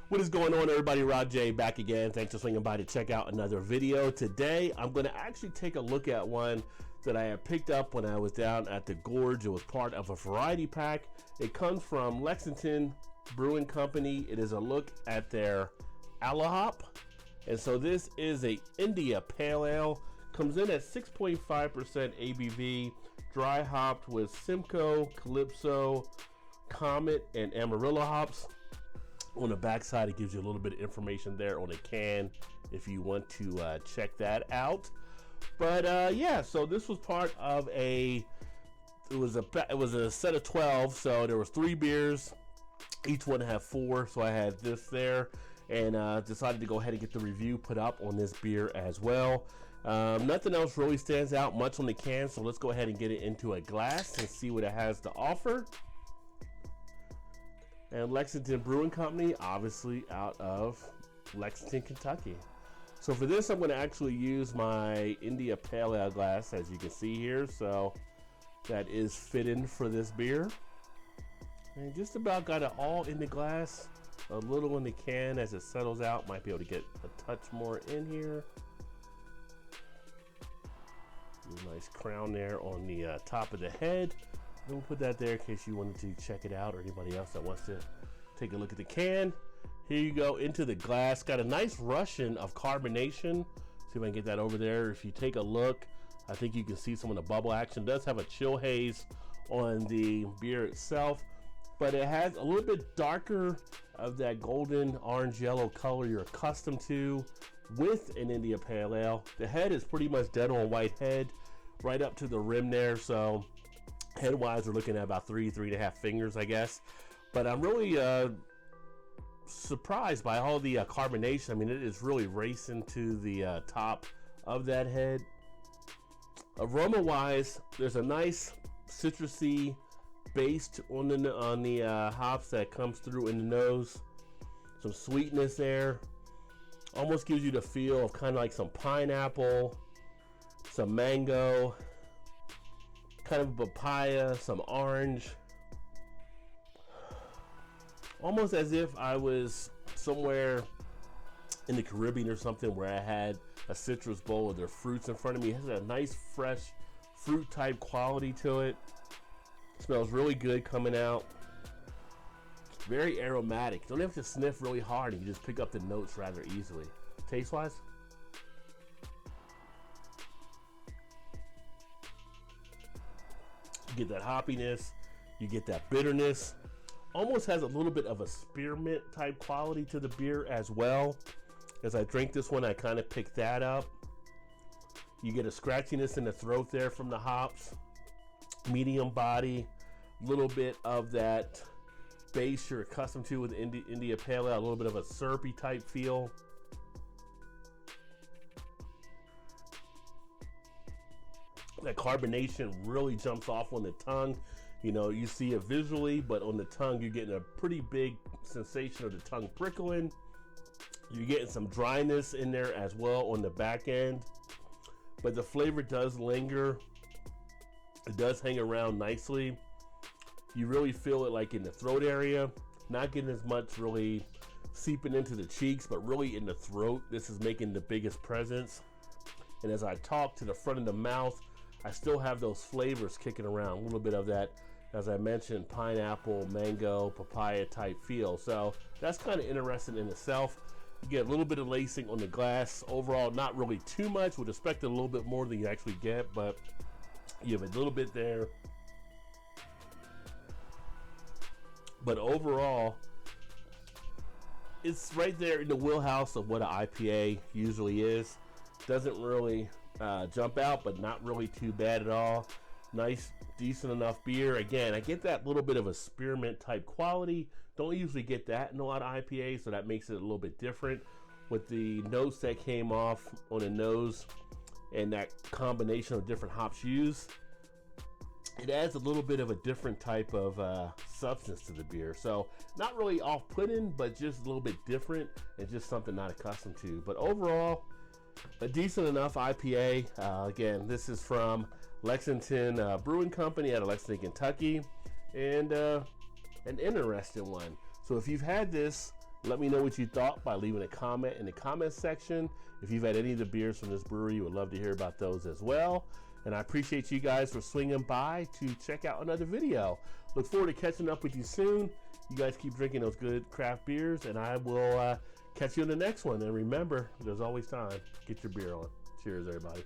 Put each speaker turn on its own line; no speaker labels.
What is going on, everybody? Rod J back again. Thanks for swinging by to check out another video. Today I'm going to actually take a look at one that I had picked up when I was down at the Gorge. It was part of a variety pack. It comes from Lexington Brewing Company. It is a look at their Alo'Hop, and so this is a India Pale Ale. Comes in at 6.5% ABV, dry hopped with Simcoe, Calypso, Comet, and Amarillo hops. On the back side, it gives you a little bit of information there on the can if you want to check that out. But yeah, so this was part of it was a set of 12, so there was 3 beers. Each one had 4, so I had this there, and decided to go ahead and get the review put up on this beer as well. Nothing else really stands out much on the can, so let's go ahead and get it into a glass and see what it has to offer. And Lexington Brewing Company, obviously out of Lexington, Kentucky. So for this, I'm going to actually use my India Pale Ale glass, as you can see here. So that is fitting for this beer. And just about got it all in the glass, a little in the can as it settles out. Might be able to get a touch more in here. Nice crown there on the top of the head. We'll put that there in case you wanted to check it out, or anybody else that wants to take a look at the can. Here you go, into the glass. Got a nice Russian of carbonation. See if I can get that over there. If you take a look, I think you can see some of the bubble action. It does have a chill haze on the beer itself, but it has a little bit darker of that golden orange yellow color you're accustomed to with an India Pale Ale. The head is pretty much dead on white head right up to the rim there, so head-wise, we're looking at about 3.5 fingers, I guess. But I'm really surprised by all the carbonation. I mean, it is really racing to the top of that head. Aroma-wise, there's a nice citrusy base on the hops that comes through in the nose. Some sweetness there. Almost gives you the feel of kind of like some pineapple, some mango, kind of papaya, some orange. Almost as if I was somewhere in the Caribbean or something where I had a citrus bowl with their fruits in front of me. It has a nice fresh fruit type quality to it. Smells really good coming out. Very aromatic. Don't have to sniff really hard, and you just pick up the notes rather easily. Taste wise, you get that hoppiness, you get that bitterness. Almost has a little bit of a spearmint type quality to the beer as well. As I drink this one, I kind of pick that up. You get a scratchiness in the throat there from the hops. Medium body, little bit of that base you're accustomed to with India Pale Ale, a little bit of a syrupy type feel. That carbonation really jumps off on the tongue. You know, you see it visually, but on the tongue, you're getting a pretty big sensation of the tongue prickling. You're getting some dryness in there as well on the back end, but the flavor does linger. It does hang around nicely. You really feel it like in the throat area, not getting as much really seeping into the cheeks, but really in the throat. This is making the biggest presence. And as I talk to the front of the mouth, I still have those flavors kicking around. A little bit of that, as I mentioned, pineapple, mango, papaya type feel. So that's kind of interesting in itself. You get a little bit of lacing on the glass. Overall, not really too much. Would expect a little bit more than you actually get, but you have a little bit there. But overall, it's right there in the wheelhouse of what an IPA usually is. Doesn't really jump out, but not really too bad at all. Nice, decent enough beer. Again, I get that little bit of a spearmint type quality. Don't usually get that in a lot of IPAs, so that makes it a little bit different. With the notes that came off on the nose and that combination of different hops used, it adds a little bit of a different type of substance to the beer. So not really off-putting, but just a little bit different and just something not accustomed to. But overall, a decent enough IPA. Again, this is from Lexington Brewing Company out of Lexington, Kentucky, and an interesting one. So if you've had this, Let me know what you thought by leaving a comment in the comment section. If you've had any of the beers from this brewery, would love to hear about those as well. And I appreciate you guys for swinging by to check out another video. Look forward to catching up with you soon. You guys keep drinking those good craft beers, and I will catch you in the next one. And remember, there's always time. Get your beer on. Cheers, everybody.